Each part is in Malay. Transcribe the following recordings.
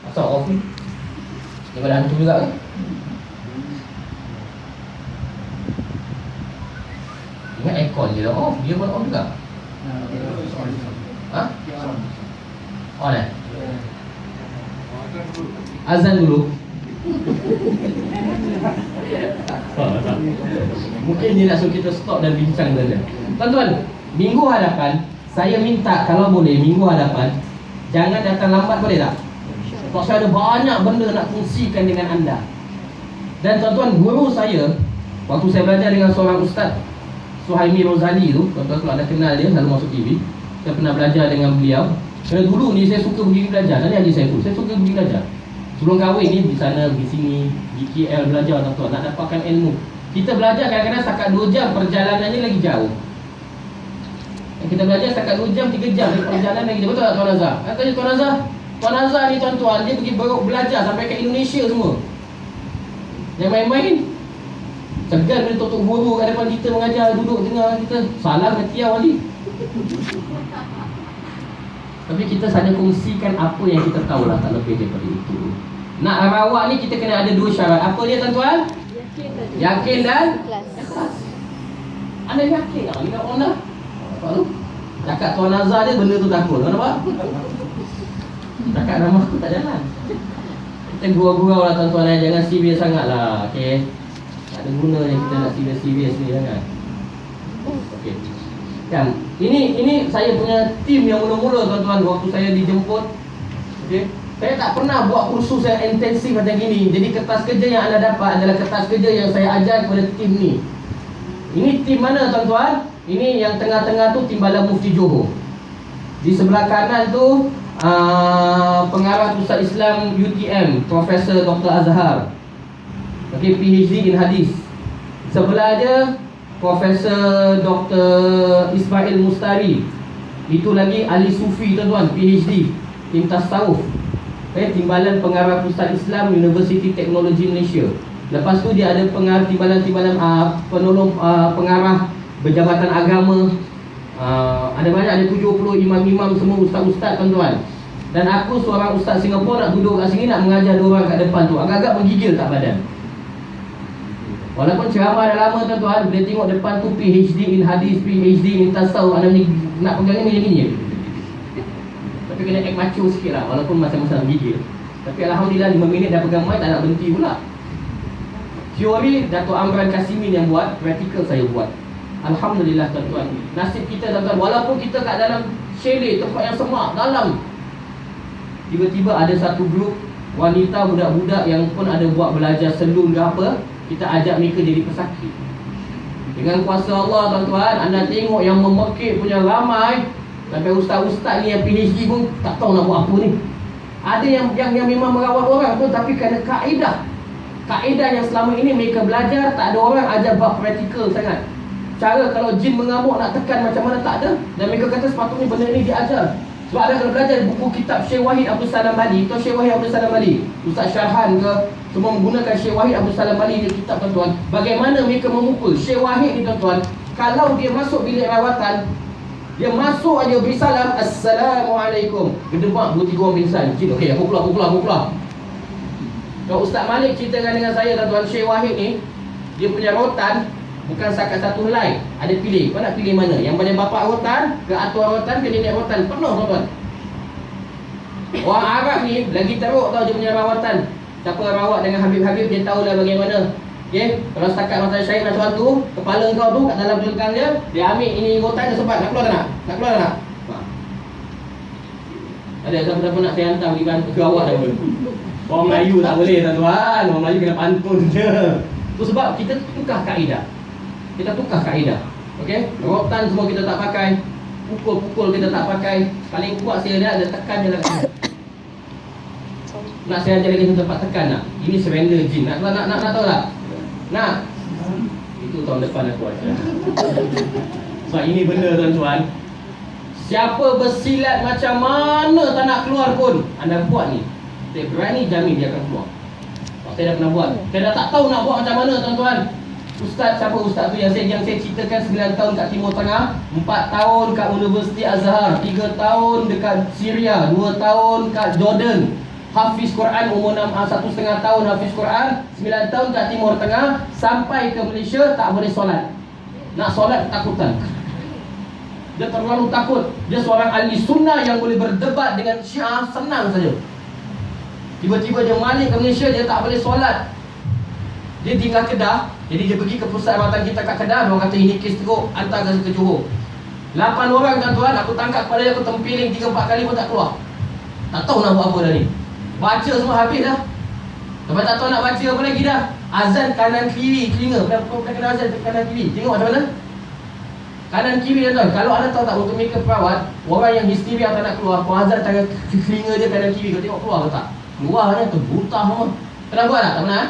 Asal off ni daripada hantu juga kan. Ingat aircon je lah off, dia pun off juga. Ha? On eh? Azan dulu. Mungkin dia nak suruh kita stop dan bincang dengan dia. Tuan-tuan, minggu hadapan saya minta kalau boleh minggu hadapan jangan datang lambat, boleh tak? Sebab saya ada banyak benda nak kongsikan dengan anda. Dan tuan-tuan, guru saya waktu saya belajar dengan seorang ustaz Suhaimi Rozali tu, tuan-tuan kalau anda kenal dia, selalu masuk TV. Saya pernah belajar dengan beliau. Kerana dulu ni saya suka pergi belajar. Tadi adik saya pun, saya suka pergi belajar. Sebelum kahwin ni di sana, di sini, di KL belajar tuan-tuan, nak dapatkan ilmu. Kita belajar kadang-kadang setakat 2 jam, perjalanannya lagi jauh. Kita belajar setakat 2 jam, 3 jam, perjalanan lagi jauh. Betul tak Tuan Azhar? Katanya Tuan Azhar, Tuan Azhar ni tuan-tuan, dia pergi belajar sampai ke Indonesia semua. Jangan main-main. Segan bila tok guru kat depan kita mengajar, duduk tengah kita. Salah Matia Wali. Tapi kita saja kongsikan apa yang kita tahu lah, tak lebih daripada itu. Nak rawat ni kita kena ada 2 syarat. Apa dia tuan-tuan? Yakin dan ikhlas. Anda yakin tak? Ini orang dah. Apa tu? Cakap Tuan Azhar dia benda tu takut. Kau nampak? Cakap nama aku tak jalan. Kita gurau-gurau lah tuan-tuan. Jangan serius sangat lah. Okay? Tak ada guna yang kita nak serius-serius ni sangat. Okay. Kan? Ini saya punya tim yang mula-mula tuan-tuan. Waktu saya dijemput. Okay? Saya tak pernah buat kursus yang intensif macam gini. Jadi kertas kerja yang anda dapat adalah kertas kerja yang saya ajar kepada tim ni. Ini tim mana tuan-tuan? Ini yang tengah-tengah tu Timbalan Mufti Johor. Di sebelah kanan tu pengarah Pusat Islam UTM, Profesor Dr. Azhar. Okay, PhD in Hadis. Sebelah dia Profesor Dr. Ismail Mustari. Itu lagi ahli sufi tuan-tuan, PhD in Tasawuf. Timbalan Pengarah Pusat Islam Universiti Teknologi Malaysia. Lepas tu dia ada timbalan-timbalan penolong pengarah berjabatan agama. Ada banyak, ada 70 imam-imam, semua ustaz-ustaz tuan-tuan. Dan aku seorang ustaz Singapura nak duduk kat sini nak mengajar diorang kat depan tu. Agak-agak menggigil tak badan. Walaupun ceramah dah lama tuan-tuan, bila tengok depan tu PhD in Hadis, PhD in Tasawuf, anda nak pegang ni macam ni. Tapi kena act macho sikit lah, walaupun masa-masa gigil. Tapi Alhamdulillah 5 minit dah pegang mic, tak nak berhenti pula. Teori Dato' Amran Kasimin yang buat, praktikal saya buat. Alhamdulillah tuan-tuan. Nasib kita tuan-tuan, walaupun kita kat dalam chalet, tempat yang semak, dalam, tiba-tiba ada satu grup wanita, budak-budak yang pun ada buat belajar selun ke apa, kita ajak mereka jadi pesakit. Dengan kuasa Allah tuan-tuan, anda tengok yang memekik punya ramai. Sampai ustaz-ustaz ni yang PhD pun tak tahu nak buat apa ni. Ada yang memang merawat orang tu, tapi kerana kaedah yang selama ini mereka belajar, tak ada orang ajar bab praktikal sangat. Cara kalau jin mengamuk nak tekan macam mana tak ada. Dan mereka kata sepatutnya benda ni diajar. Sebab ada kalau belajar buku kitab Syekh Wahid Abdul Salam Bali, atau Syekh Wahid Abdul Salam Bali, Ustaz Syarhan ke, semua menggunakan Syekh Wahid Abdul Salam Bali ni kitab tuan-tuan. Bagaimana mereka memukul Syekh Wahid ni tuan-tuan. Kalau dia masuk bilik rawatan, dia masuk aja beri salam, Assalamualaikum. Gedebak 2-3 orang pingsan. Jin, okey, aku keluar. Kalau Ustaz Malik ceritakan dengan saya tuan-tuan, Syekh Wahid ni, dia punya rotan bukan setakat satu helai. Ada pilih. Kau nak pilih mana? Yang pada bapak rotan, ke atuk rotan, ke nenek rotan. Penuh tuan-tuan. Orang Arab ni lagi teruk tau dia punya rawatan. Siapa rawat dengan Habib-Habib, dia tahulah bagaimana. Okay? Kalau setakat rotan Syahid macam tu, kepala kau tu kat dalam belakang dia, dia ambil ini rotan, dia sempat. Nak keluar tak nak? Nak keluar tak nak? Ada siapa-siapa nak saya hantar pergi bantu ke awak dah. Orang Melayu tak boleh tuan-tuan. Orang Melayu kena pantun je. Tu sebab kita tukar kaedah. Okey? Rotan semua kita tak pakai. Pukul-pukul kita tak pakai. Paling kuat saya ada tekan je lah. Nak saya ajar lagi tempat tekan tak? Ini surrender jin. Nak tahu tak? Nak? Itu tahun depan aku ajar. Sebab ini benda tuan-tuan, siapa bersilat macam mana tak nak keluar pun, anda buat ni, saya berani jamin dia akan keluar. Saya dah pernah buat. Saya dah tak tahu nak buat macam mana tuan-tuan. Ustaz, siapa ustaz tu yang saya ceritakan 9 tahun kat Timur Tengah, 4 tahun kat Universiti Azhar, 3 tahun dekat Syria, 2 tahun kat Jordan. Hafiz Quran umur 1,5 tahun hafiz Quran, 9 tahun kat Timur Tengah, sampai ke Malaysia tak boleh solat. Nak solat ketakutan. Dia terlalu takut. Dia seorang ahli sunnah yang boleh berdebat dengan Syiah senang saja. Tiba-tiba dia balik ke Malaysia, dia tak boleh solat. Dia tinggal Kedah. Jadi dia pergi ke pusat rawatan kita kat Kedah. Dia kata ini kes teruk, hantar ke Johor. 8 orang tuan-tuan, aku tangkap kepala dia, aku tempiling 3-4 kali pun tak keluar. Tak tahu nak buat apa dah ni. Baca semua habis dah. Lepas tak tahu nak baca apa lagi dah. Azan kanan kiri telinga. Bukan kena azan kanan kiri. Tengok macam mana? Kanan kiri tuan. Kalau anda tahu tak, untuk mereka perawat, orang yang histeria tak nak keluar, kau azan tangan telinga dia kanan kiri. Kau tengok keluar ke tak? Keluarnya terbutah semua. Pernah buat tak? Tak pernah?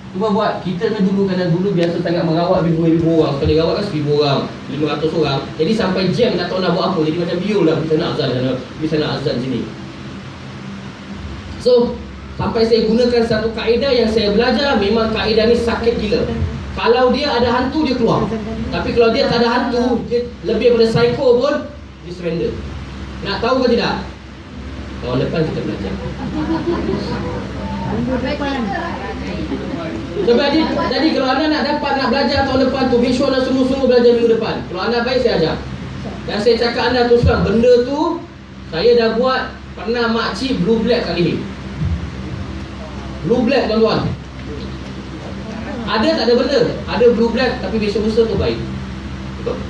Cuba buat. Kita ni dulu, kerana dulu biasa sangat merawat ribu-ribu orang. Sekali rawat kan 1,000 orang, 500 orang. Jadi sampai jam tak tahu nak buat apa. Jadi macam biol lah. Kita nak azan sana, kita nak azan sini. So, sampai saya gunakan satu kaedah yang saya belajar. Memang kaedah ni sakit gila. Kalau dia ada hantu, dia keluar. Tapi kalau dia tak ada hantu, dia lebih daripada psycho pun, dia surrender. Nak tahu ke tidak? Tahun depan kita belajar. Jadi kalau anda nak dapat, nak belajar tahun depan tu, make sure anda sungguh-sungguh belajar minggu depan. Kalau anda baik, saya ajar. Dan saya cakap anda terus terang, benda tu saya dah buat. Pernah makcik blue black kat leher. Blue black tuan-tuan. Ada tak ada benda? Ada blue black, tapi besok-besok tu baik. Betul?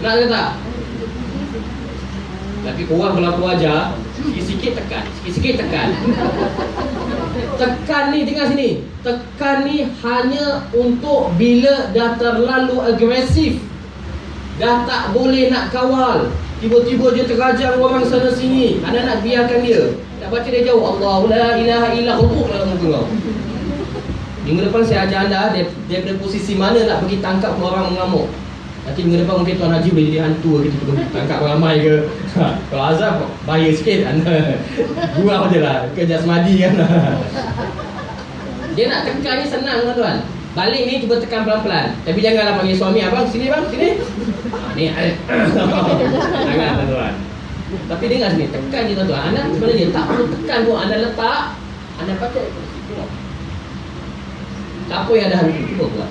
Nak ke tak? Tapi korang kalau aku ajar, sikit-sikit tekan, sikit-sikit tekan. Tekan ni, tinggal sini. Tekan ni hanya untuk bila dah terlalu agresif, dah tak boleh nak kawal. Tiba-tiba dia terajang orang sana sini. Anda nak biarkan dia. Tak baca dia jauh. Allahu la ilaha illa hukuk dalam muka kau. Minggu depan saya ajar anda daripada posisi mana nak pergi tangkap orang mengamuk. Nanti minggu depan mungkin Tuan Haji boleh jadi hantu ke, kita tangkap ramai ke. Kalau azab, bahaya sikit. Anda gurau je lah, kerja semadi kan. Dia nak tekan ni senang tuan-tuan. Balik ni cuba tekan pelan-pelan. Tapi janganlah panggil suami, abang sini bang, sini. Ni jangan tuan-tuan. Tapi dengar sini, tekan je tuan-tuan. Anda sebenarnya tak perlu tekan pun. Anda letak, anda pakai. Tengok. Tak apa yang ada hari ni, cuba buat.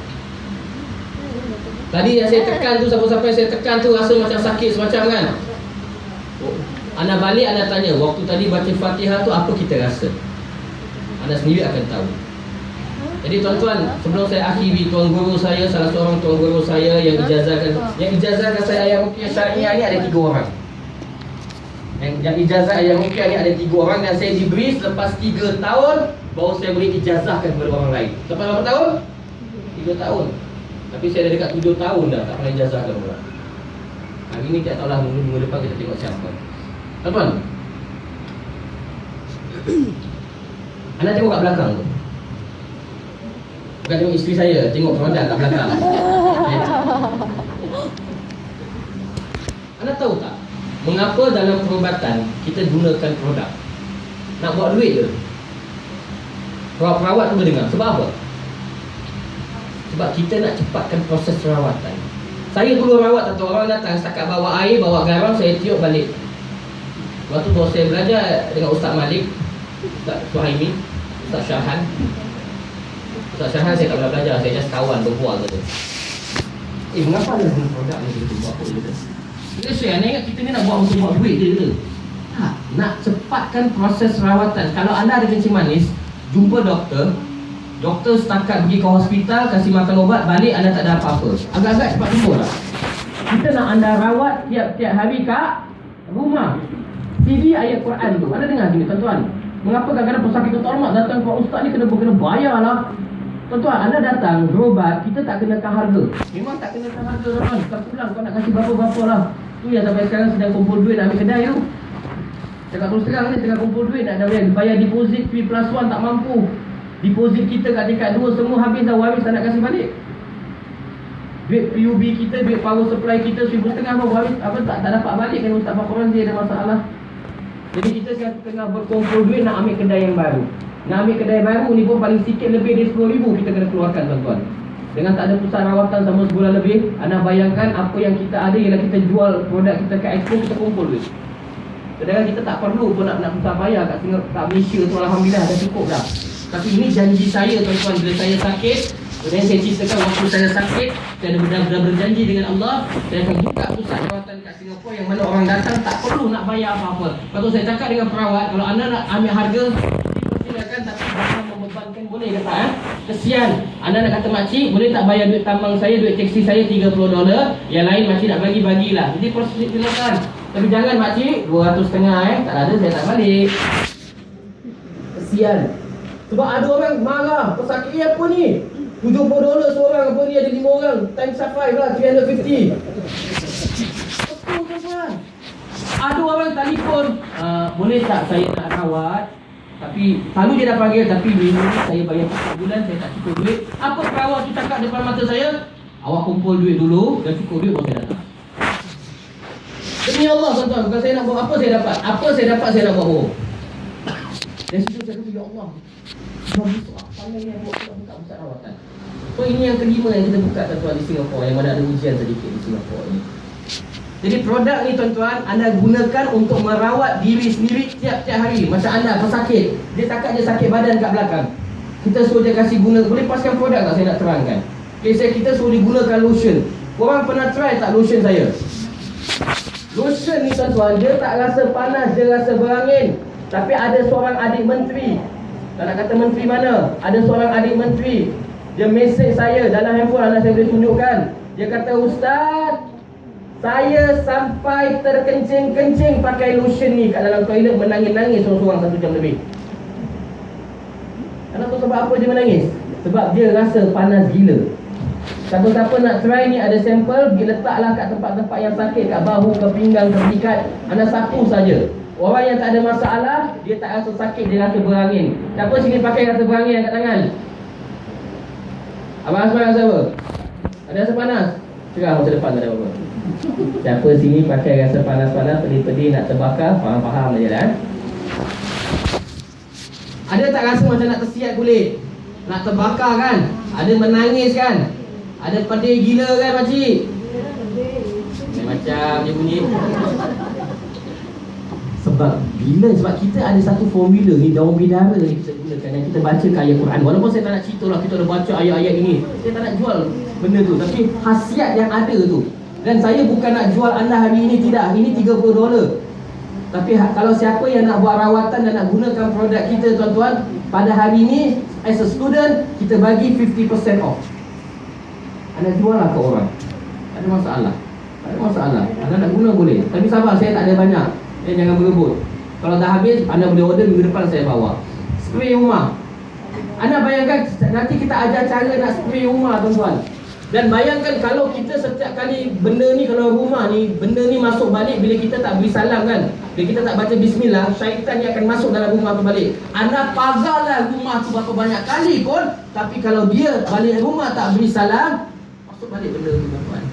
Tadi yang saya tekan tu, siapa-siapa yang saya tekan tu rasa macam sakit semacam kan. Anda balik, anda tanya, waktu tadi baca Fatihah tu apa kita rasa? Anda sendiri akan tahu. Jadi tuan-tuan, sebelum saya akhiri, tuan guru saya, salah seorang tuan guru saya yang ijazahkan saya ayat ruqyah syariah ni ada 3 orang. Yang ijazah ayat ruqyah ni ada 3 orang, dan saya diberi selepas 3 tahun baru saya boleh ijazahkan kepada orang lain. Lepas berapa tahun? 3 tahun. Tapi saya dah dekat 7 tahun dah tak pernah ijazahkan orang. Hari ni tak tahulah, minggu depan kita tengok siapa. Tuan-tuan, anda tengok kat belakang tu. Bukan tengok isteri saya, tengok produk kat belakang. Anda tahu tak mengapa dalam perubatan kita gunakan produk? Nak buat duit ke? Perawat tu dengar. Sebab apa? Sebab kita nak cepatkan proses perawatan. Saya dulu rawat, satu orang datang setakat bawa air, bawa garam, saya tiup balik. Waktu tu saya belajar dengan Ustaz Malik, Ustaz Suhaimi, Ustaz Syahan. Ustaz Syahan saya tak pernah belajar, saya just kawan berbual saja. Mengapa ada produk ni kita buat apa kita? Kita share, anda ingat kita ni nak buat untuk buat duit je ke? Tak, nak cepatkan proses rawatan. Kalau anda ada kencing manis, jumpa doktor. Doktor setakat pergi ke hospital, kasih makan ubat, balik anda tak ada apa-apa. Agak-agak cepat sembuh lah. Kita nak anda rawat tiap-tiap hari kat rumah. CD ayat Quran tu. Anda dengar gini tuan-tuan. Mengapa kadang-kadang pesakit tu hormat datang ke ustaz ni kena bayar lah. Tuan-tuan, anda datang berobat, kita tak kenakan harga. Memang tak kenakan harga tuan-tuan. Tak pulang kau nak kasih berapa-berapa lah. Tu yang sampai sekarang sedang kumpul duit nak ambil kedai tu. Cakap terus terang ni, tengah kumpul duit nak bayar deposit P+1 tak mampu. Deposit kita kat tingkat 2 semua habis dah, waris tak nak kasih balik. Duit PUB kita, duit power supply kita 1,500 pun habis, tak dapat balik kan Ustaz Fakhran dia ada masalah. Jadi kita sekarang tengah berkumpul duit nak ambil kedai yang baru. Nak ambil kedai baru ni pun paling sikit lebih dari 10,000 kita kena keluarkan tuan-tuan. Dengan tak ada pusat rawatan sama sebulan lebih, anda bayangkan apa yang kita ada ialah kita jual produk kita kat expo, kita kumpul duit. Kadang-kadang kita tak perlu pun nak susah payah kat Singapura, kat Malaysia tu alhamdulillah dah cukup dah. Tapi ini janji saya tuan-tuan, bila saya sakit, kemudian saya ceritakan waktu saya sakit, saya ada benar-benar berjanji dengan Allah, saya akan buka pusat rawatan kat Singapura yang mana orang datang tak perlu nak bayar apa-apa. Lepas tu saya cakap dengan perawat, kalau anda nak ambil harga, silakan, tapi jangan membebankan, boleh kata kesian. Anda nak kata makcik, boleh tak bayar duit tambang saya, duit teksi saya $30, yang lain makcik nak bagi-bagilah. Jadi silakan. Tapi jangan makcik, 200.5 tak ada, saya tak balik. Kesian. Sebab ada orang marah, pesakit apa ni? $70 seorang, apa ni ada 5 orang, times 5 lah, 350. Betul tuan-tuan. Ada orang telefon, boleh tak saya nak rawat? Tapi selalu dia dah panggil, tapi minggu ni saya bayar 4 bulan, saya tak cukup duit. Apa perawat tu cakap depan mata saya? Awak kumpul duit dulu, dah cukup duit baru saya datang. Demi Allah tuan-tuan, bukan saya nak buat apa saya dapat. Apa saya dapat saya nak buat bohong. Dan situ saya kata, ya Allah, pandai yang buka pusat rawatan. So ini yang kelima yang kita buka tuan-tuan di Singapura, yang mana ada ujian sedikit di Singapura ini. Jadi produk ni tuan-tuan, anda gunakan untuk merawat diri sendiri tiap-tiap hari. Macam anda pesakit, dia takat je sakit badan kat belakang, kita suruh dia kasih guna. Boleh paskan produk tak saya nak terangkan? Okay, kita suruh digunakan lotion. Korang pernah try tak lotion saya? Lotion ni tuan-tuan, dia tak rasa panas, dia rasa berangin. Tapi ada seorang adik menteri, tak nak kata menteri mana, ada seorang adik menteri, dia mesej saya dalam handphone, anda saya boleh tunjukkan. Dia kata, Ustaz, saya sampai terkencing-kencing pakai lotion ni kat dalam toilet, menangis-nangis seorang-seorang 1 jam lebih. Anda tahu sebab apa dia menangis? Sebab dia rasa panas gila. Siapa-siapa nak try ni, ada sampel, pergi letaklah kat tempat-tempat yang sakit, kat bahu, ke pinggang, ke pikat, anda sapu saja. Orang yang tak ada masalah, dia tak rasa sakit, dia rasa berangin. Siapa sini pakai rasa berangin yang kat tangan? Abang Asman rasa apa? Ada rasa panas? Cakap masa depan tak ada apa-apa. Siapa sini pakai rasa panas-panas, pedih-pedih, nak terbakar? Faham-faham je lah. Ada tak rasa macam nak tersiat kulit? Nak terbakar kan? Ada menangis kan? Ada pedih gila kan makcik? Macam dia bunyi. Sebab kita ada satu formula ni, daun bidara ni kita gunakan, yang kita baca ke ayat Quran. Walaupun saya tak nak cerita lah, kita dah baca ayat-ayat ini, saya tak nak jual benda tu, tapi khasiat yang ada tu. Dan saya bukan nak jual anda hari ini, tidak. Ini $30. Tapi kalau siapa yang nak buat rawatan dan nak gunakan produk kita tuan-tuan, pada hari ini as a student, kita bagi 50% off. Anda jual lah ke orang, tak ada masalah. Tak ada masalah, anda nak guna boleh. Tapi sabar, saya tak ada banyak. Jangan berebut. Kalau dah habis, anda boleh order, minggu depan saya bawa. Spray rumah, anda bayangkan, nanti kita ajar cara nak spray rumah tuan-tuan. Dan bayangkan kalau kita setiap kali benda ni, kalau rumah ni, benda ni masuk balik, bila kita tak beri salam kan, bila kita tak baca bismillah, syaitan ni akan masuk dalam rumah tu balik. Anda pagarlah rumah tu berapa banyak kali pun, tapi kalau dia balik rumah tak beri salam, masuk balik benda tu tuan-tuan.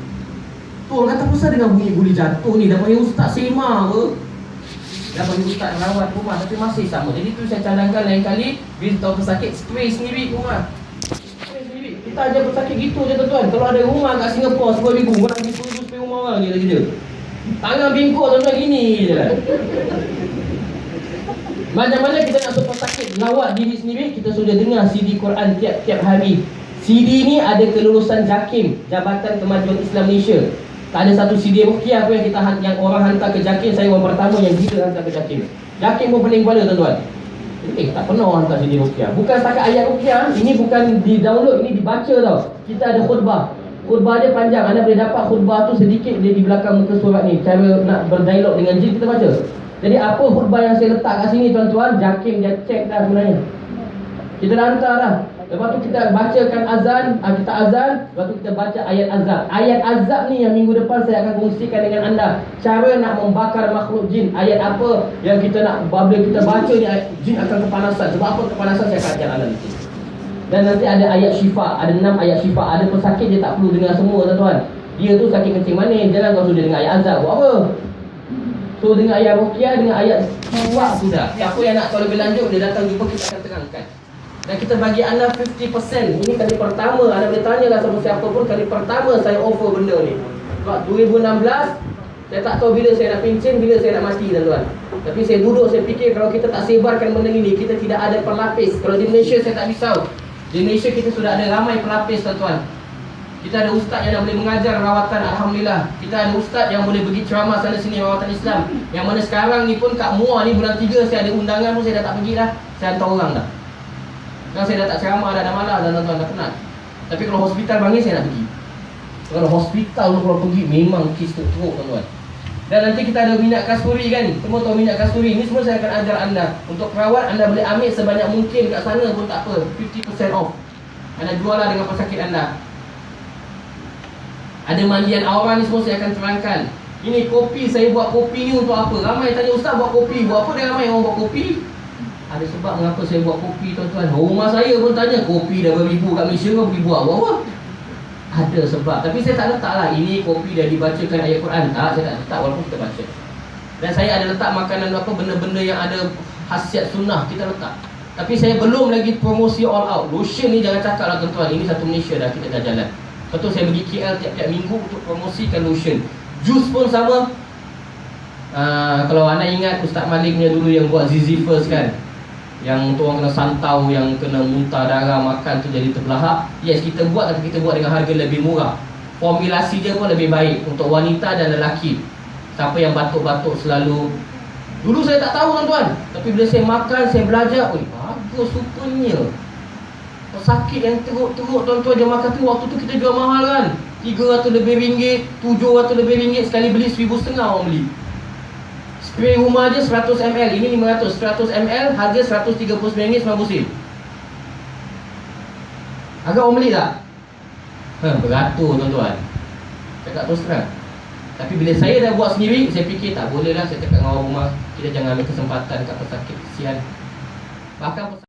Tu orang kata, pasal dengan bunyi guli jatuh ni, dah panggil ustaz sema ke, dah panggil ustaz rawat rumah, tapi masih sama. Jadi tu saya cadangkan lain kali, bila tahu pesakit, spray sendiri rumah. Spray sendiri. Kita ajar pesakit gitu je tuan-tuan. Kalau ada rumah kat Singapura 10,000, orang pergi 10,000 spray rumah orang je lagi je. Tangan bingkuk tuan-tuan gini je lah. Macam mana kita nak supaya pesakit lawat diri sendiri, kita sudah dengar CD Quran tiap-tiap hari. CD ni ada kelulusan JAKIM, Jabatan Kemajuan Islam Malaysia. Tak ada satu CD ruqyah pun yang orang hantar ke JAKIM. Saya orang pertama yang gila hantar ke JAKIM. JAKIM pun pening kepala tuan-tuan. Tak pernah orang hantar CD ruqyah. Bukan setakat ayat ruqyah, ini bukan di download, ini dibaca tau. Kita ada khutbah. Khutbah dia panjang. Anda boleh dapat khutbah tu sedikit dia di belakang muka surat ni. Cara nak berdialog dengan jin, kita baca. Jadi apa khutbah yang saya letak kat sini tuan-tuan, JAKIM dia check dah sebenarnya. Kita dah hantar dah. Lepas tu kita bacakan azan, kita azan, lepas tu kita baca ayat azab. Ayat azab ni yang minggu depan saya akan kongsikan dengan anda. Cara nak membakar makhluk jin. Ayat apa yang kita nak, bila kita baca ni, jin akan kepanasan. Sebab apa kepanasan, saya akan ajar anda nanti. Dan nanti ada ayat syifa, ada 6 ayat syifa. Ada pesakit dia tak perlu dengar semua tuan-tuan. Dia tu sakit kencing manis, jangan kau sudah dengar ayat azab. Buat apa? So dengan ayat ruqyah, dengan ayat syifa sudah. Siapa yang nak tahu lebih lanjut, dia datang jumpa, kita akan terangkan. Dan kita bagi anda 50%. Ini kali pertama, anda boleh tanyalah sama siapa pun, kali pertama saya offer benda ni. Sebab 2016 Saya tak tahu bila saya nak pencen, bila saya nak mati, tuan-tuan. Tapi saya duduk, saya fikir kalau kita tak sebarkan benda ini, kita tidak ada pelapis. Kalau di Malaysia saya tak risau. Di Malaysia kita sudah ada ramai pelapis, tuan-tuan. Kita ada ustaz yang dah boleh mengajar rawatan, Alhamdulillah. Kita ada ustaz yang boleh pergi ceramah sana sini rawatan Islam. Yang mana sekarang ni pun kat Muar ni bulan 3 saya ada undangan pun saya dah tak pergi dah. Saya hantar orang dah. Sekarang saya dah tak ceramah dah malas dah, tuan-tuan, dah penat. Tapi kalau hospital bangis saya nak pergi. Kalau hospital tu kalau pergi memang kes teruk, tuan-tuan. Dan nanti kita ada minyak kasturi kan. Semua tahu minyak kasturi. Ini semua saya akan ajar anda. Untuk perawat anda boleh ambil sebanyak mungkin kat sana pun tak apa. 50% off. Anda jual lah dengan pesakit anda. Ada mandian aura ni semua saya akan terangkan. Ini kopi, saya buat kopi ni untuk apa? Ramai tanya, ustaz buat kopi, buat apa dia ramai orang buat kopi? Ada sebab mengapa saya buat kopi, tuan-tuan. Rumah saya pun tanya, kopi dah beribu kat Malaysia kau pergi buat apa? Ada sebab. Tapi saya tak letak lah, ini kopi dah dibacakan ayat Quran. Tak, saya tak letak walaupun kita baca. Dan saya ada letak makanan apa, benda-benda yang ada khasiat sunnah, kita letak. Tapi saya belum lagi promosi all out. Lotion ni jangan cakap lah, tuan-tuan. Ini satu Malaysia dah, kita dah jalan. Betul, saya pergi KL tiap-tiap minggu untuk promosikan lotion. Jus pun sama. Kalau anda ingat Ustaz Malik punya dulu yang buat Zizifers kan, yang untuk orang kena santau, yang kena muntah darah, makan tu jadi terbelahak. Yes, kita buat, tapi kita buat dengan harga lebih murah. Formulasi dia pun lebih baik untuk wanita dan lelaki. Siapa yang batuk-batuk selalu. Dulu saya tak tahu, tuan-tuan. Tapi bila saya makan, saya belajar, bagus rupanya. Sakit yang teruk-teruk, tuan-tuan, dia makan tu. Waktu tu kita jual mahal kan, 300 lebih ringgit, 700 lebih ringgit. Sekali beli 1,500 orang beli. Spray rumah je 100 ml. Ini 500. 100 ml harga RM139.90. Agak orang beli tak? Beratur, tuan-tuan. Cakap terus terang. Tapi bila saya dah buat sendiri, saya fikir tak boleh lah. Saya cakap dengan orang rumah, kita jangan ambil kesempatan kat pesakit. Kesian. Bahkan